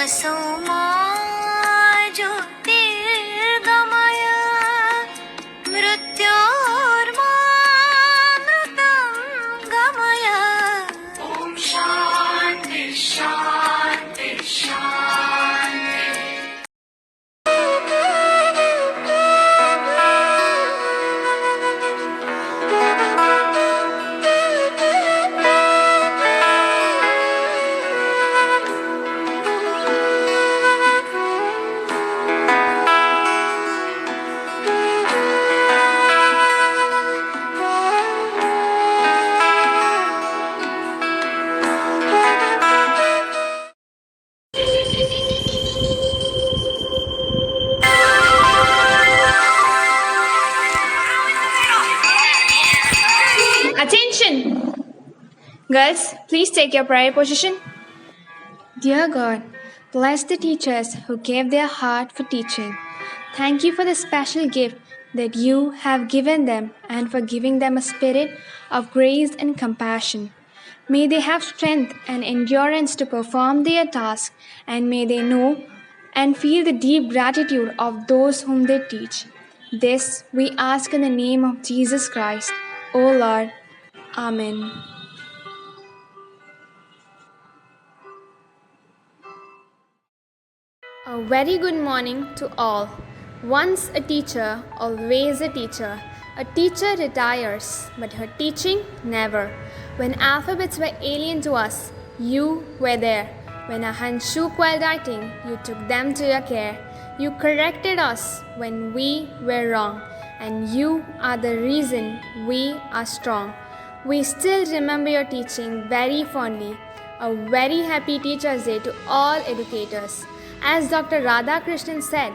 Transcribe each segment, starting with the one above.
तमसोमा ज्योतिर्गमय मृत्योर्मामृतं गमय। Om Shanti Shanti Shanti. Attention! Girls, please take your prayer position. Dear God, bless the teachers who gave their heart for teaching. Thank you for the special gift that you have given them and for giving them a spirit of grace and compassion. May they have strength and endurance to perform their task, and may they know and feel the deep gratitude of those whom they teach. This we ask in the name of Jesus Christ, O Lord. Amen. A very good morning to all. Once a teacher, always a teacher. A teacher retires, but her teaching never. When alphabets were alien to us, you were there. When our hands shook while writing, you took them to your care. You corrected us when we were wrong, and you are the reason we are strong. We still remember your teaching very fondly. A very happy Teachers' Day to all educators. As Dr. Radhakrishnan said,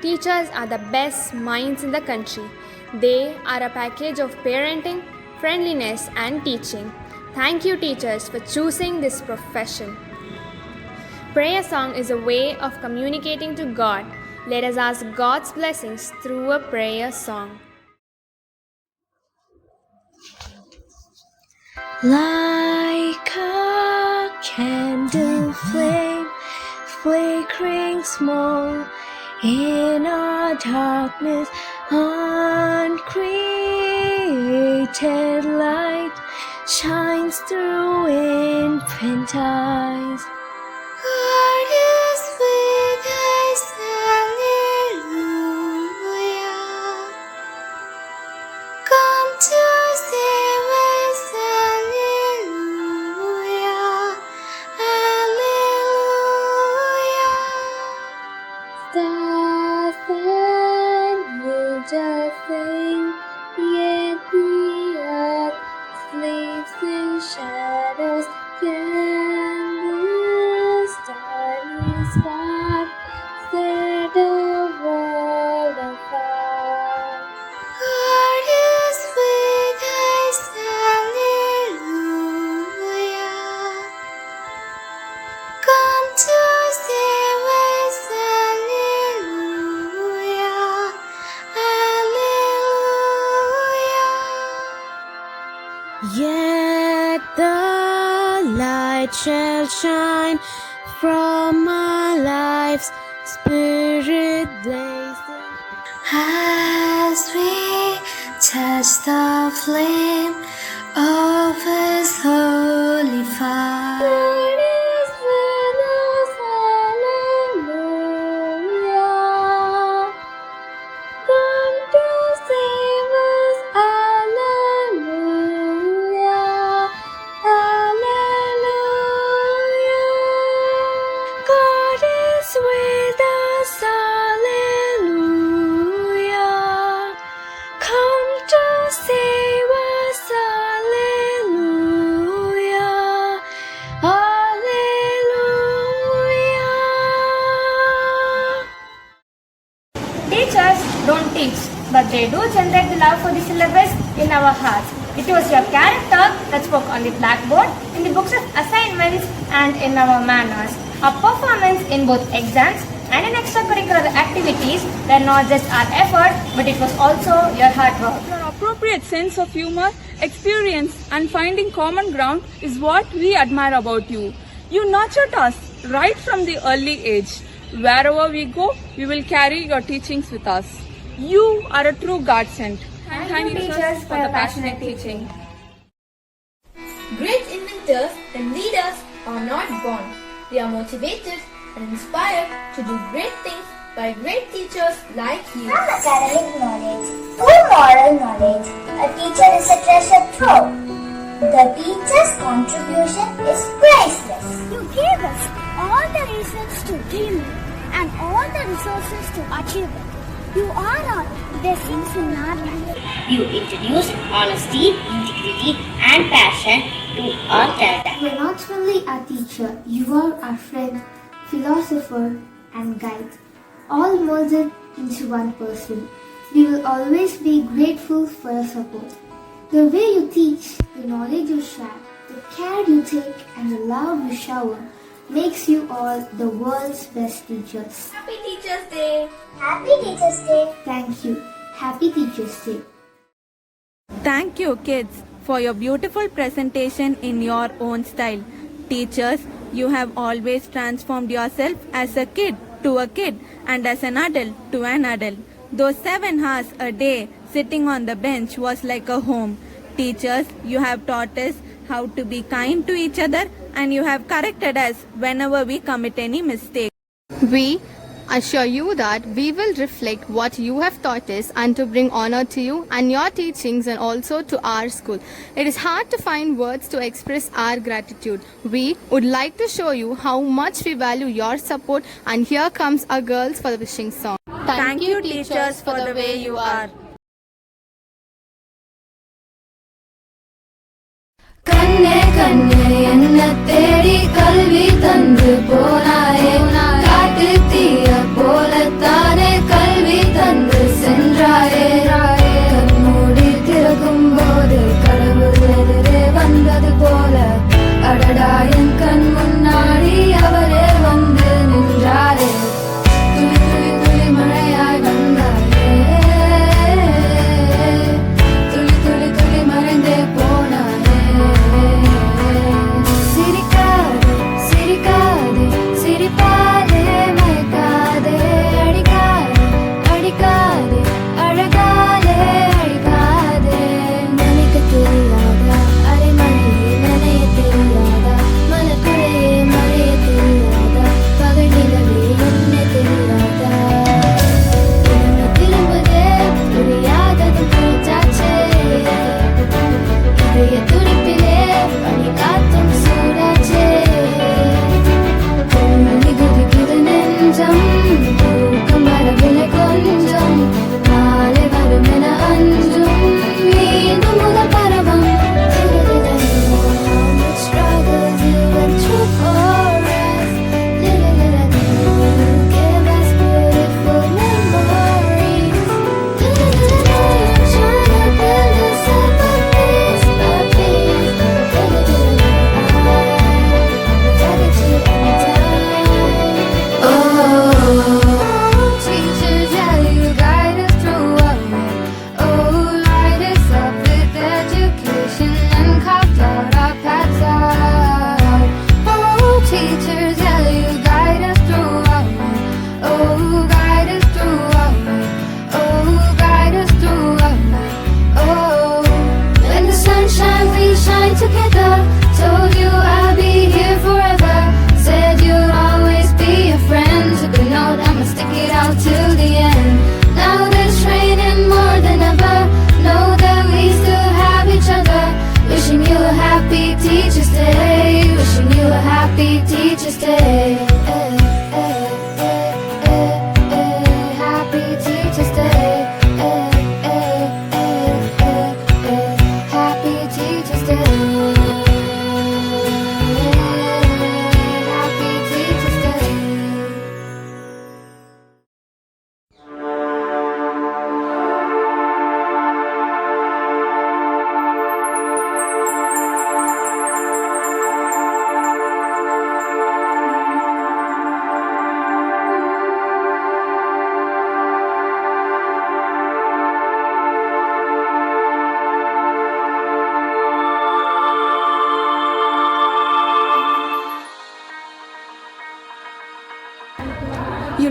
teachers are the best minds in the country. They are a package of parenting, friendliness, and teaching. Thank you, teachers, for choosing this profession. Prayer song is a way of communicating to God. Let us ask God's blessings through a prayer song. Like a candle flame, flickering small in our darkness, uncreated light shines through infant eyes. God is with us, hallelujah. Come to save us, hallelujah, hallelujah. Stars and angels sing, yet the earth sleeps in shadows. Candles, tiny spark, set the world on fire. God is with us, hallelujah. Come to save us, hallelujah, hallelujah. Yet the light shall shine from our lives, spirit blazing. As we touch the flame of His holy fire, God is with us, hallelujah. Come to save us, hallelujah, hallelujah. God is with us, hallelujah. Come to save us, hallelujah, hallelujah. Teachers don't teach, but they do generate the love for the syllabus in our hearts. It was your character that spoke on the blackboard, in the books of assignments, and in our manners. Our performance in both exams and in extracurricular activities were not just our effort, but it was also your hard work. Your appropriate sense of humor, experience, and finding common ground is what we admire about you. You nurtured us right from the early age. Wherever we go, we will carry your teachings with us. You are a true godsend. Thank you, teachers, for your passionate teaching. Great inventors and leaders are not born. They are motivated and inspired to do great things by great teachers like you. From academic knowledge to moral knowledge, a teacher is a treasure trove. The teacher's contribution is priceless. You gave us all the reasons to dream it and all the resources to achieve it. You are our blessings in our life. You introduced honesty, integrity, and passion to our character. You are not only our teacher, you are our friend, philosopher, and guide, all molded into one person. We will always be grateful for your support. The way you teach, the knowledge you share, the care you take, and the love you shower makes you all the world's best teachers. Happy Teachers Day! Happy Teacher's Day. Thank you. Happy Teachers' Day. Thank you, kids, for your beautiful presentation in your own style. Teachers, you have always transformed yourself as a kid to a kid and as an adult to an adult. Those 7 hours a day sitting on the bench was like a home. Teachers, you have taught us how to be kind to each other and you have corrected us whenever we commit any mistake. We assure you that we will reflect what you have taught us and to bring honor to you and your teachings and also to our school. It is hard to find words to express our gratitude. We would like to show you how much we value your support, and here comes our girls for the wishing song. Thank you, teachers, for the way you are. கண்ணே கண்ணே என்ன தேடி கல்வி தந்து போனாயே காட்டு தீய போலத்தானே கல்வி தந்து சென்றாயே கண்மூடி திறக்கும் போது கடவுள் எதிரே வந்தது போல அடடா என் கண் முன்னாடி அவரே வந்து நின்றாரே துளி துளி துளி மழையாய் வந்தாயே துளி துளி துளி மறைந்தே போனாயே சிரிக்காதே சிரிக்காதே சிரிப்பாய்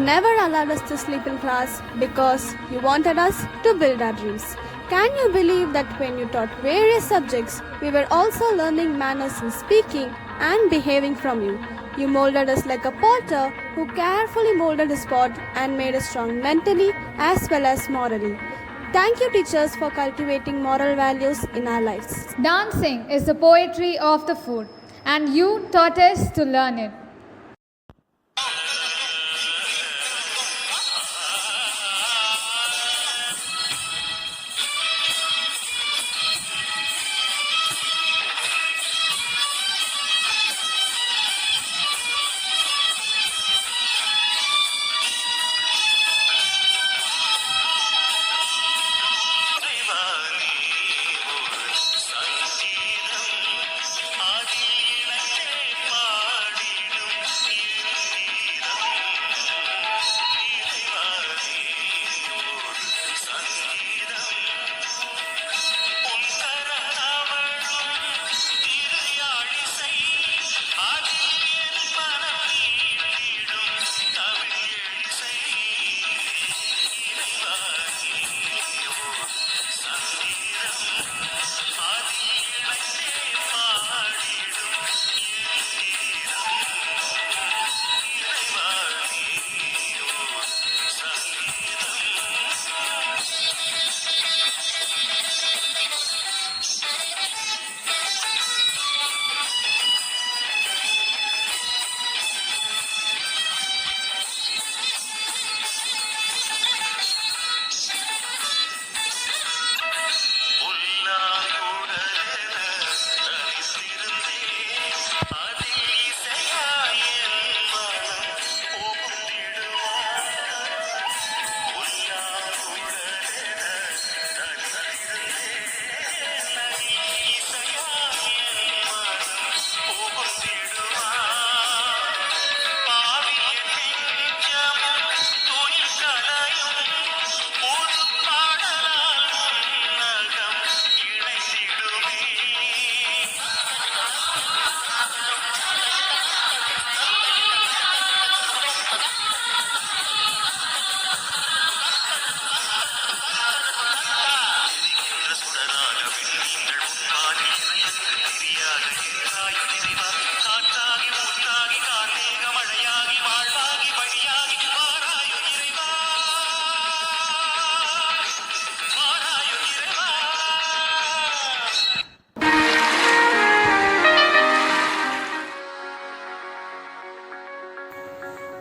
never allowed us to sleep in class because you wanted us to build our dreams. Can you believe that when you taught various subjects, we were also learning manners in speaking and behaving from you? You molded us like a potter who carefully molded his pot and made us strong mentally as well as morally. Thank you, teachers, for cultivating moral values in our lives. Dancing is the poetry of the food, and you taught us to learn it.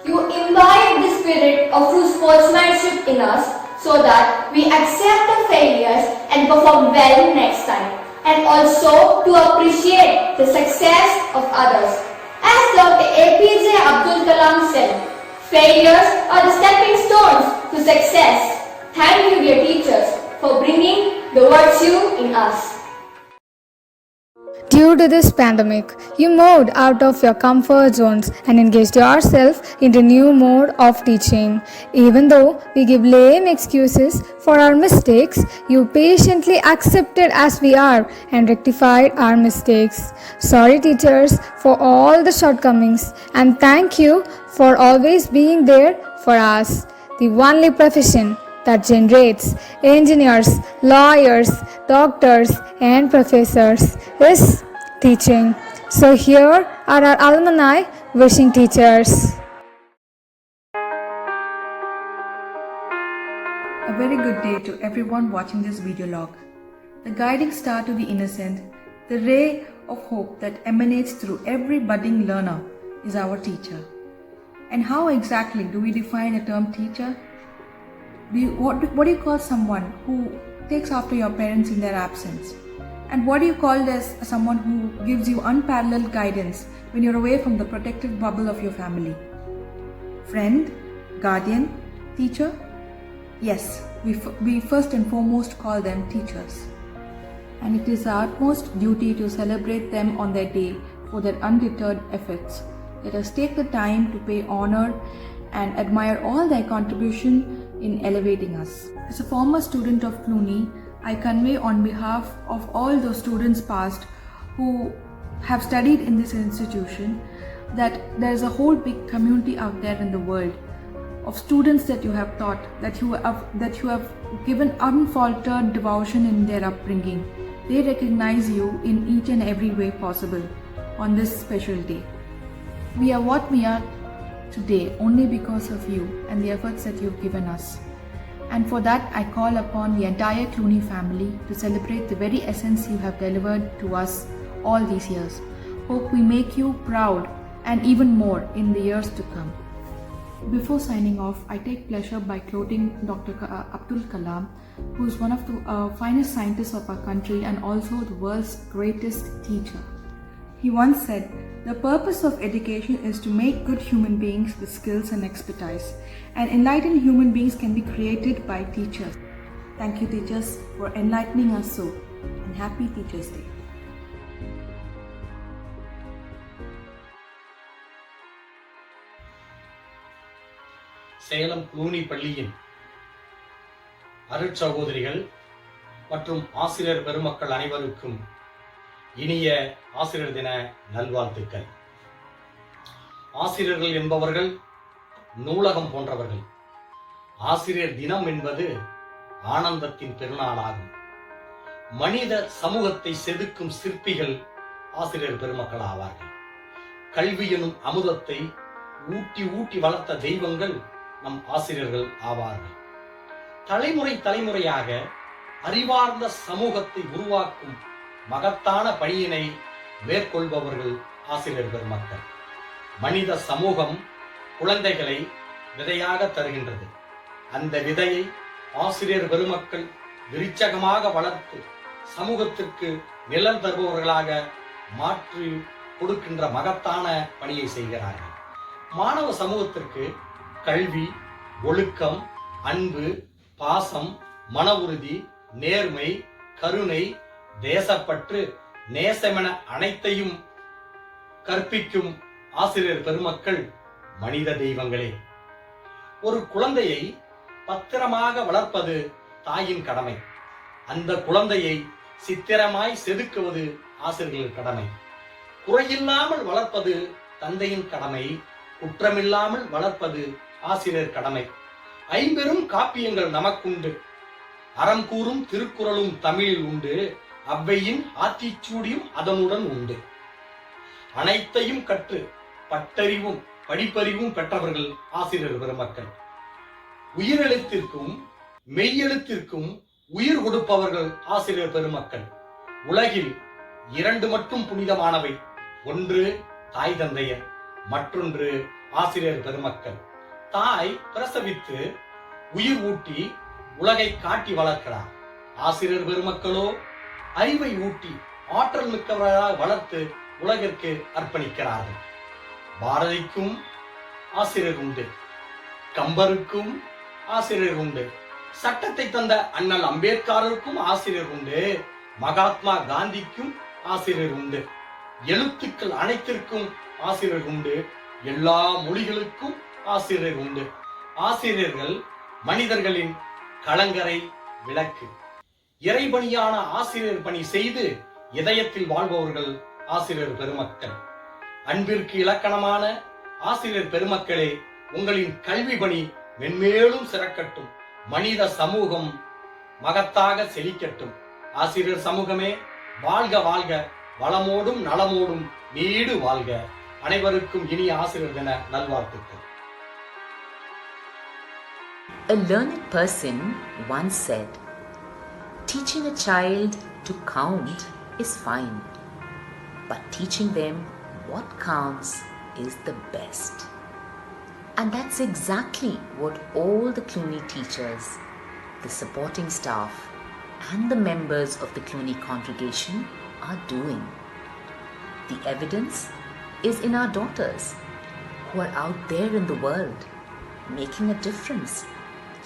You imbibe the spirit of true sportsmanship in us so that we accept the failures and perform well next time, and also to appreciate the success of others. As Dr. APJ Abdul Kalam said, failures are the stepping stones to success. Thank you, dear teachers, for bringing the virtue in us. Due to this pandemic, you moved out of your comfort zones and engaged yourself in a new mode of teaching. Even though we give lame excuses for our mistakes, you patiently accepted as we are and rectified our mistakes. Sorry, teachers, for all the shortcomings, and thank you for always being there for us, the only profession that generates engineers, lawyers, doctors, and professors is teaching. So here are our alumni wishing teachers. A very good day to everyone watching this video log. The guiding star to the innocent, the ray of hope that emanates through every budding learner is our teacher. And how exactly do we define a term teacher? What do you call someone who takes after your parents in their absence? And what do you call as someone who gives you unparalleled guidance when you're away from the protective bubble of your family? Friend, guardian, teacher? Yes, we first and foremost call them teachers. And it is our utmost duty to celebrate them on their day for their undeterred efforts. Let us take the time to pay honor and admire all their contribution in elevating us. As a former student of Cluny, I convey on behalf of all those students past who have studied in this institution that there is a whole big community out there in the world of students that you have taught, that you have given unfaltered devotion in their upbringing. They recognize you in each and every way possible on this special day. We are what we are today only because of you and the efforts that you've given us. And for that, I call upon the entire Cluny family to celebrate the very essence you have delivered to us all these years. Hope we make you proud and even more in the years to come. Before signing off, I take pleasure by quoting Dr. Abdul Kalam, who is one of the finest scientists of our country and also the world's greatest teacher. He once said, "The purpose of education is to make good human beings with skills and expertise, and enlightened human beings can be created by teachers." Thank you, teachers, for enlightening us so, and happy Teachers' Day. Salem Cluny பள்ளியின் அருட்சகோதரிகள் மற்றும் ஆசிரியர் பெருமக்கள் அனைவருக்கும் இனிய ஆசிரியர் தின நல்வாழ்த்துக்கள். ஆசிரியர்கள் என்பவர்கள் நூலகம் போன்றவர்கள். ஆசிரியர் தினம் என்பது ஆனந்தத்தின் பெருநாளாகும். மனித சமூகத்தை செதுக்கும் சிற்பிகள் ஆசிரியர் பெருமக்கள் ஆவார்கள். கல்வி எனும் அமுதத்தை ஊட்டி ஊட்டி வளர்த்த தெய்வங்கள் நம் ஆசிரியர்கள் ஆவார்கள். தலைமுறை தலைமுறையாக அறிவார்ந்த சமூகத்தை உருவாக்கும் மகத்தான பணியினை மேற்கொள்பவர்கள் ஆசிரியர் பெருமக்கள். மனித சமூகம் குழந்தைகளை விதையாக தருகின்றது. அந்த விதையை ஆசிரியர் பெருமக்கள் விருட்சகமாக வளர்த்து சமூகத்திற்கு நிழல் தருபவர்களாக மாற்றி கொடுக்கின்ற மகத்தான பணியை செய்கிறார்கள். மாணவ சமூகத்திற்கு கல்வி, ஒழுக்கம், அன்பு, பாசம், மன உறுதி, நேர்மை, கருணை, தேசப்பற்று, நேசமென அனைத்தையும் கற்பிக்கும் ஆசிரியர் பெருமக்கள் மனித தெய்வங்களே. ஒரு குழந்தையை பத்திரமாக வளர்ப்பது தாயின் கடமை. அந்த குழந்தையை சித்திரமாய் செதுக்குவது ஆசிரியர்கள் கடமை. குறையில்லாமல் வளர்ப்பது தந்தையின் கடமை. குற்றமில்லாமல் வளர்ப்பது ஆசிரியர் கடமை. ஐம்பெரும் காப்பியங்கள் நமக்குண்டு. அறம் கூறும் திருக்குறளும் தமிழில் உண்டு. அவ்வையின் ஆத்திச்சூடியும் அதனுடன் உண்டு. அனைத்தையும் கற்று பட்டறிவும் படிப்பறிவும் பெற்றவர்கள் ஆசிரியர் பெருமக்கள். உயிரெழுத்திற்கும் மெய்யெழுத்திற்கும் உயிர் கொடுப்பவர்கள் ஆசிரியர் பெருமக்கள். உலகில் இரண்டு மட்டும் புனிதமானவை. ஒன்று தாய் தந்தையர், மற்றொன்று ஆசிரியர் பெருமக்கள். தாய் பிரசவித்து உயிர் ஊட்டி உலகை காட்டி வளர்க்கிறார். ஆசிரியர் பெருமக்களோ அறிவை ஊட்டி ஆற்றல் மிக்கவர்களாக வளர்த்து உலகிற்கு அர்ப்பணிக்கிறார்கள். பாரதிக்கும் ஆசிரியர் உண்டு, கம்பருக்கும் ஆசிரியர் உண்டு, சட்டத்தை தந்த அண்ணல் அம்பேத்கருக்கும் ஆசிரியர் உண்டு, மகாத்மா காந்திக்கும் ஆசிரியர் உண்டு, எழுத்துக்கள் அனைத்திற்கும் ஆசிரியர் உண்டு, எல்லா மொழிகளுக்கும் ஆசிரியர் உண்டு. ஆசிரியர்கள் மனிதர்களின் கலங்கரை விளக்கு. இறைபணியான ஆசிரியர் பணி செய்து இதயத்தில் வாழ்பவர்கள் ஆசிரியர் பெருமக்கள். அன்பிற்கு இலக்கணமான ஆசிரியர் பெருமக்களே, உங்களின் கல்வி பணி மென்மேலும் சிறக்கட்டும். மனித சமூகம் மகத்தாக செழிக்கட்டும். ஆசிரியர் சமூகமே வாழ்க வாழ்க, வளமோடும் நலமோடும் நீடு வாழ்க. அனைவருக்கும் இனிய ஆசிரியர் தின நல்வாழ்த்துக்கள். A learned person once said, "Teaching a child to count is fine, but teaching them what counts is the best." And that's exactly what all the Cluny teachers, the supporting staff, and the members of the Cluny congregation are doing. The evidence is in our daughters who are out there in the world, making a difference,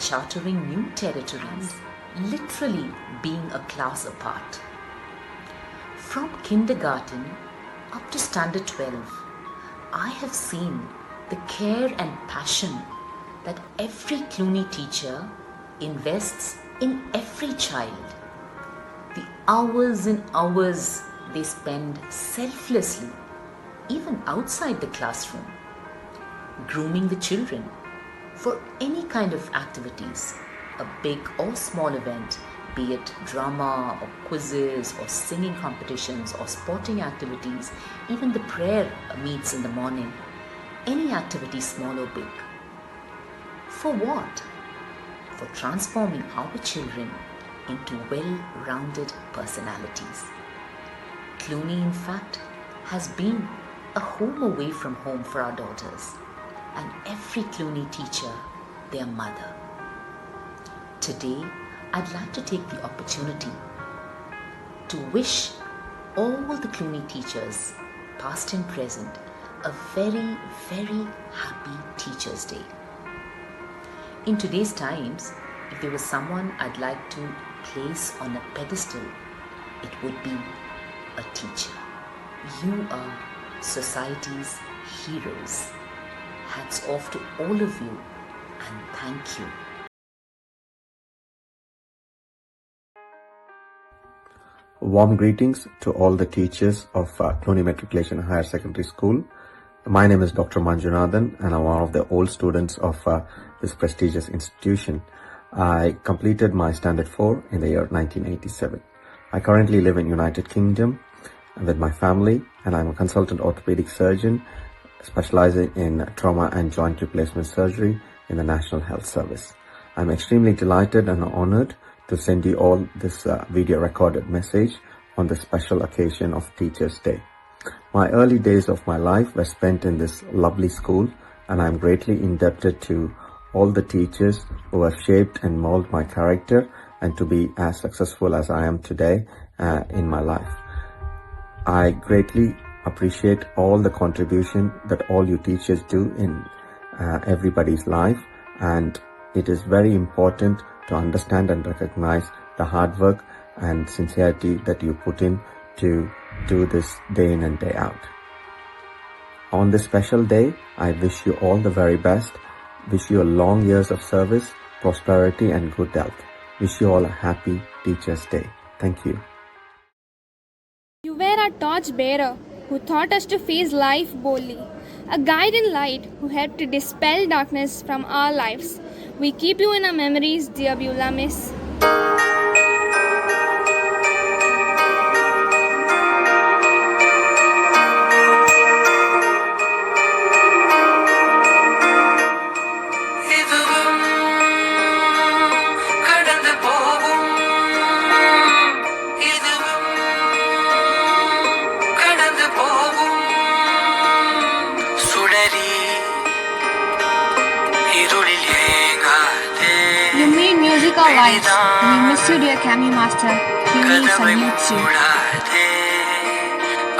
chartering new territories, literally being a class apart. From kindergarten up to standard 12, I have seen the care and passion that every Cluny teacher invests in every child. The hours and hours they spend selflessly, even outside the classroom, grooming the children, for any kind of activities, a big or small event, be it drama or quizzes or singing competitions or sporting activities, even the prayer meets in the morning, any activity small or big. For what? For transforming our children into well-rounded personalities. Cluny, in fact, has been a home away from home for our daughters, and every Cluny teacher, their mother. Today, I'd like to take the opportunity to wish all the Cluny teachers, past and present, a very, very happy Teachers' Day. In today's times, if there was someone I'd like to place on a pedestal, it would be a teacher. You are society's heroes. Hats off to all of you, and thank you. Warm greetings to all the teachers of Cluny Matriculation Higher Secondary School. My name is Dr. Manjunathan, and I'm one of the old students of this prestigious institution. I completed my Standard 4 in the year 1987. I currently live in United Kingdom with my family, and I'm a consultant orthopedic surgeon specializing in trauma and joint replacement surgery in the National Health Service. I'm extremely delighted and honored to send you all this video recorded message on the special occasion of Teachers' Day. My early days of my life were spent in this lovely school, and I'm greatly indebted to all the teachers who have shaped and molded my character and to be as successful as I am today in my life. I greatly appreciate all the contribution that all you teachers do in everybody's life, and it is very important to understand and recognize the hard work and sincerity that you put in to do this day in and day out. On this special day, I wish you all the very best. Wish you a long years of service, prosperity and good health. Wish you all a happy Teachers' Day. Thank you. You were our torch bearer who taught us to face life boldly, a guide in light who helped to dispel darkness from our lives. We keep you in our memories, dear Beulah Miss. You made music our lives. We miss you, dear Cammy Master. Cluny salutes you.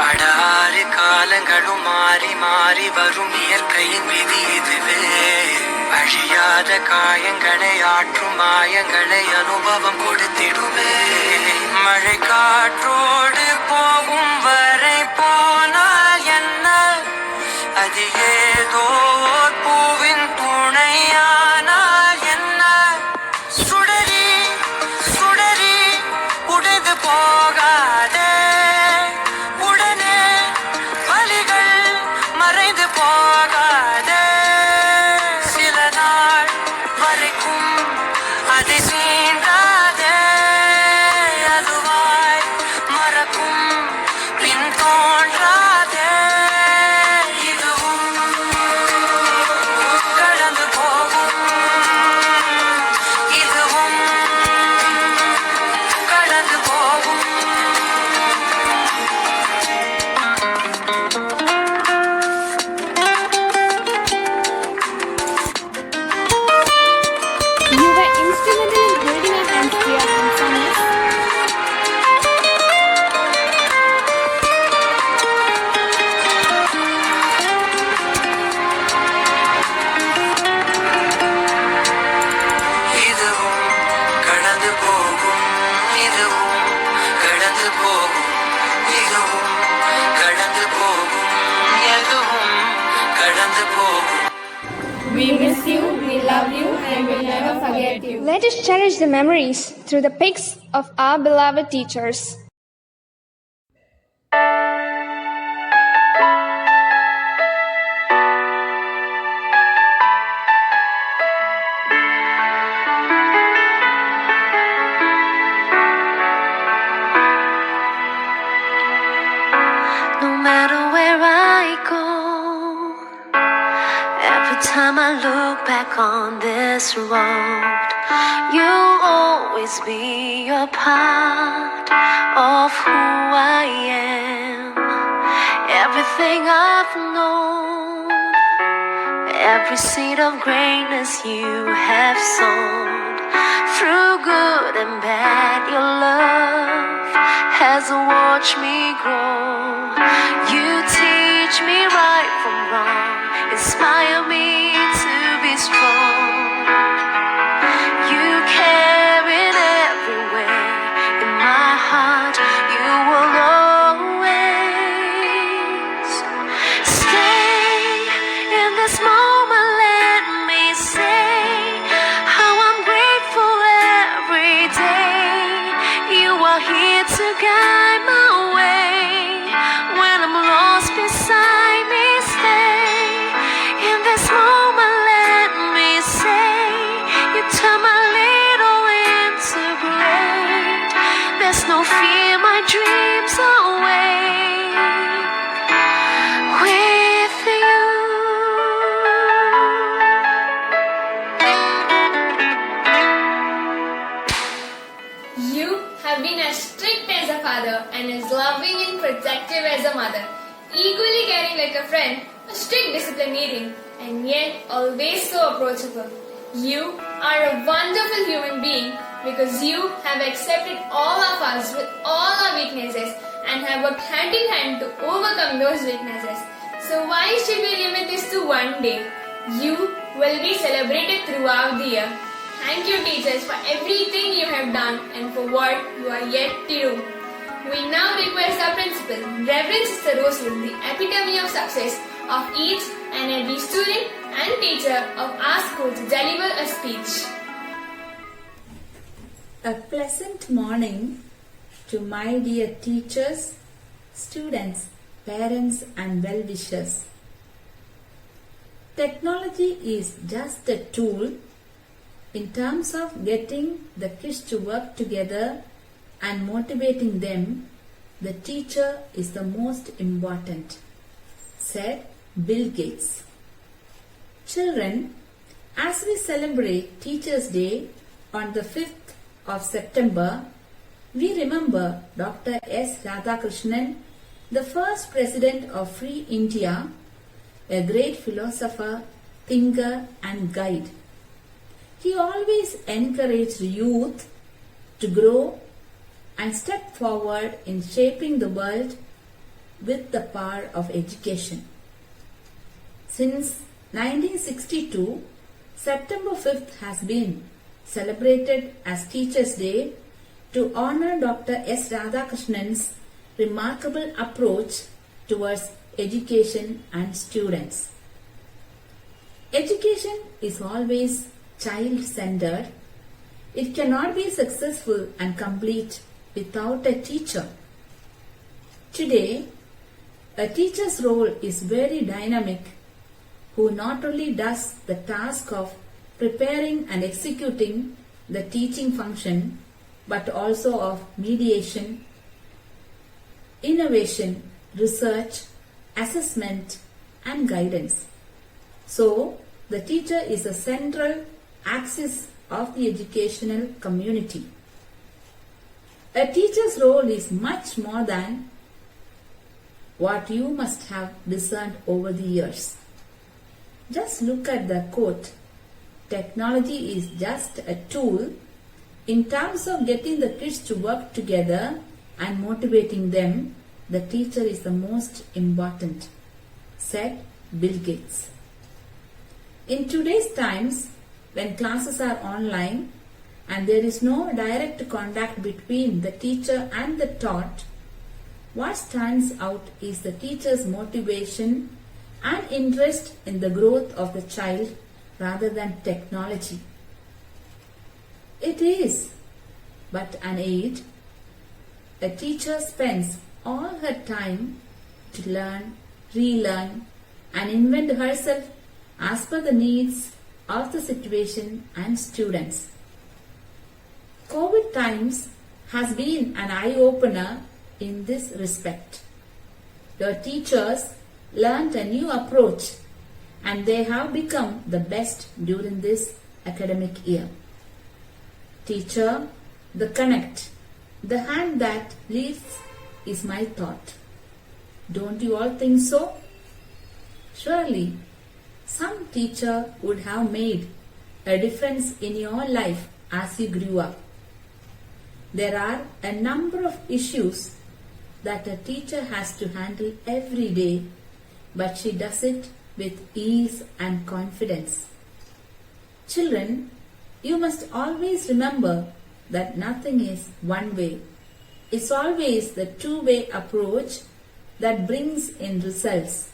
அடாறு காலங்களும் மாறி மாறி வரும் இயற்கையின் விதி இதுவே. அழியாத காயங்களை ஆற்றும் மாயங்களை அனுபவம் கொடுத்திடுவே. மழை காற்றோடு போகும் வரை போனால் என்ன, அது ஏதோ பூவின் துணையானால் என்ன. சுடரி சுடரி உடைந்து போகாதே, உடனே வலிகள் மறைந்து போகாதே. சில நாள் வரைக்கும் அதை சீண்டாதே, அதுவாய் மறக்கும் பின் தோன்றாதே. இதுவும் கடந்து போகும், இதுவும் கடந்து போகும். You were instrumental in holding our hands, dear handsomeness. இதுவும் கடந்து போகும், இதுவும் கடந்து போகும், இதுவும் கடந்து போகும், எதுவும் கடந்து போகும். We miss you, we love you, and will never forget you. Let us cherish the memories through the pics of our beloved teachers. walk on this road, you'll always be a part of who I am. Everything I've known, every seed of greatness you have sown. Through good and bad, your love has watched me grow. You teach me right from wrong, inspire me to be strong. You carry it everywhere in my heart. You will always stay in this moment. Let me say how I'm grateful every day. You are here to guide my way. When I'm lost beside me, stay in this moment. Let me say you turn my little into great. There's no fear, my dreams are awake with you. You have been as strict as a father and as loving and protective as a mother, equally caring like a friend, a strict disciplinarian, and yet always so approachable. You are a wonderful human being because you have accepted all of us with all our weaknesses and have worked hand in hand to overcome those weaknesses. So why should we limit this to one day? You will be celebrated throughout the year. Thank you, teachers, for everything you have done and for what you are yet to do. We now request our principal, Reverend Sister Roslyn, the epitome of success of each and every student and teacher of our school, to deliver a speech. A pleasant morning to my dear teachers, students, parents and well-wishers. Technology is just a tool in terms of getting the kids to work together and motivating them. The teacher is the most important, said Bill Gates. Children, as we celebrate Teachers' Day on the 5th of September, we remember Dr. S. Radhakrishnan, the first president of Free India, a great philosopher, thinker and guide. He always encouraged youth to grow and step forward in shaping the world with the power of education. Since 1962, September 5th has been celebrated as Teachers' Day to honor Dr. S. Radhakrishnan's remarkable approach towards education and students. Education is always child-centered. It cannot be successful and complete without a teacher. Today, a teacher's role is very dynamic, who not only does the task of preparing and executing the teaching function, but also of mediation, innovation, research, assessment and guidance. So, the teacher is a central axis of the educational community. A teacher's role is much more than what you must have discerned over the years. Just look at the quote, "Technology is just a tool in terms of getting the kids to work together and motivating them. The teacher is the most important," said Bill Gates. In today's times, when classes are online and there is no direct contact between the teacher and the taught, what stands out is the teacher's motivation and interest in the growth of the child rather than technology. It is but an aid. A teacher spends all her time to learn, relearn and invent herself as per the needs of the situation and students. COVID times has been an eye-opener in this respect. Your teachers learnt a new approach and they have become the best during this academic year. Teacher, the connect, the hand that leads is my thought. Don't you all think so? Surely, some teacher would have made a difference in your life as you grew up. There are a number of issues that a teacher has to handle every day, but she does it with ease and confidence. Children, you must always remember that nothing is one way. It's always the two-way approach that brings in results,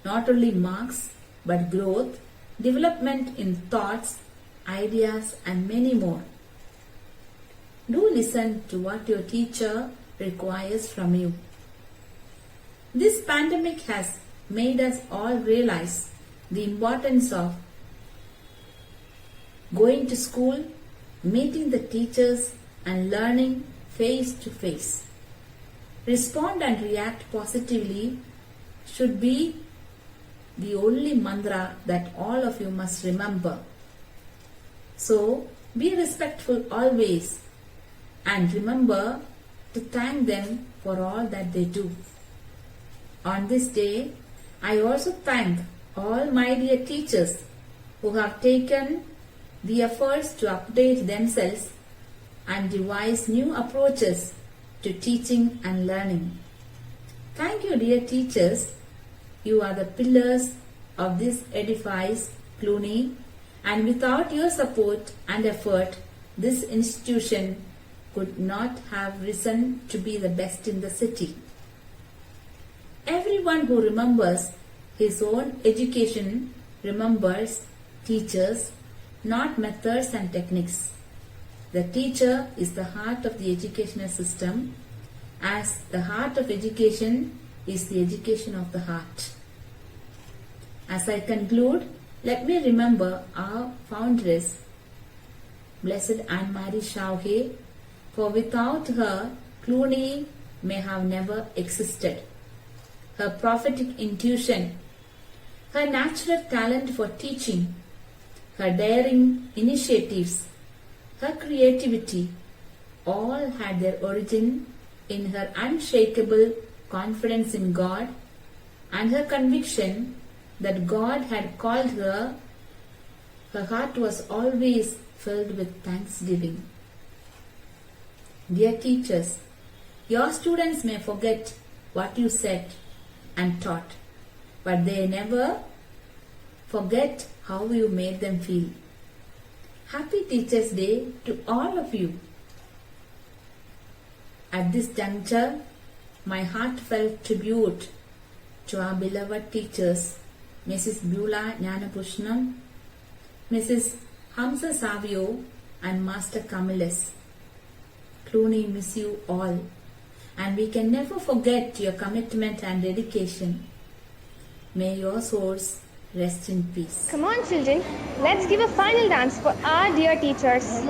not only marks, but growth, development in thoughts, ideas, and many more. Do listen to what your teacher requires from you. This pandemic has made us all realize the importance of going to school, meeting the teachers, and learning face to face. Respond and react positively should be the only mantra that all of you must remember. So, be respectful always and remember to thank them for all that they do. On this day, I also thank all my dear teachers who have taken the efforts to update themselves and devise new approaches to teaching and learning. Thank you, dear teachers. You are the pillars of this edifice, Cluny, and without your support and effort, this institution could not have risen to be the best in the city. Everyone who remembers his own education remembers teachers, not methods and techniques. The teacher is the heart of the educational system, as the heart of education is the education of the heart. As I conclude, let me remember our foundress, Blessed Anne-Marie Chauhet, for without her, Cluny may have never existed. Her prophetic intuition, her natural talent for teaching, her daring initiatives, her creativity, all had their origin in her unshakable confidence in God and her conviction that God had called her. Her heart was always filled with thanksgiving. Dear teachers, your students may forget what you said and taught, but they never forget how you made them feel. Happy Teachers' Day to all of you. At this juncture, my heartfelt tribute to our beloved teachers, Mrs. Beulah Gnanapushnam, Mrs. Hamza Savio, and Master Camillus. Cluny miss you all, and we can never forget your commitment and dedication. May your souls rest in peace. Come on, children, let's give a final dance for our dear teachers.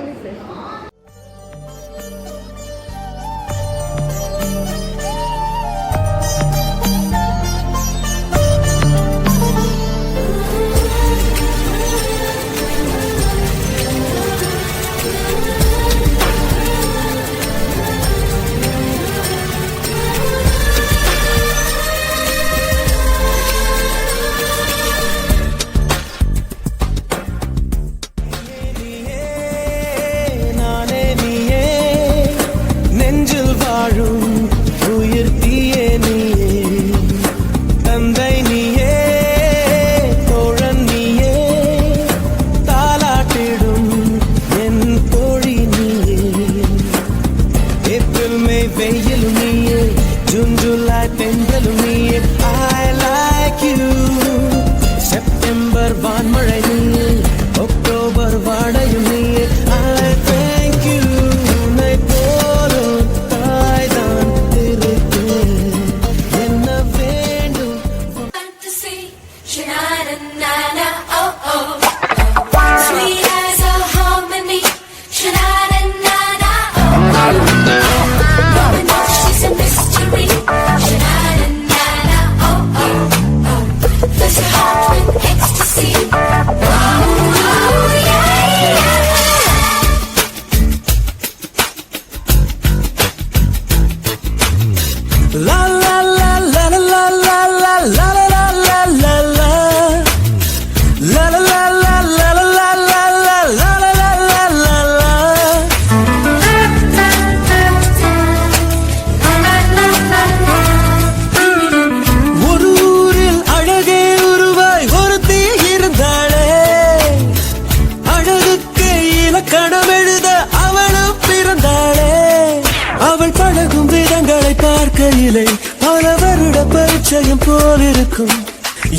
பார்வையிலே பல வருட பரிச்சயம் போல் இருக்கும்.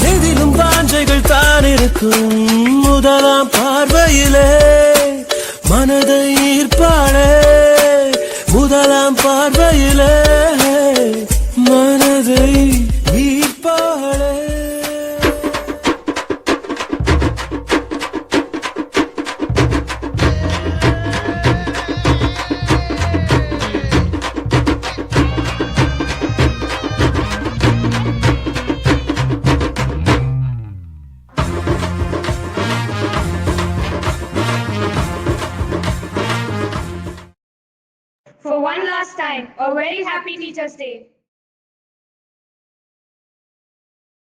எதிலும் வாஞ்சைகள் தான் இருக்கும். முதலாம் பார்வையிலே மனதை ஈர்ப்பாளே. முதலாம் பார்வையிலே மனதை ஈர்ப்பாளே. For one last time, a very happy Teacher's Day.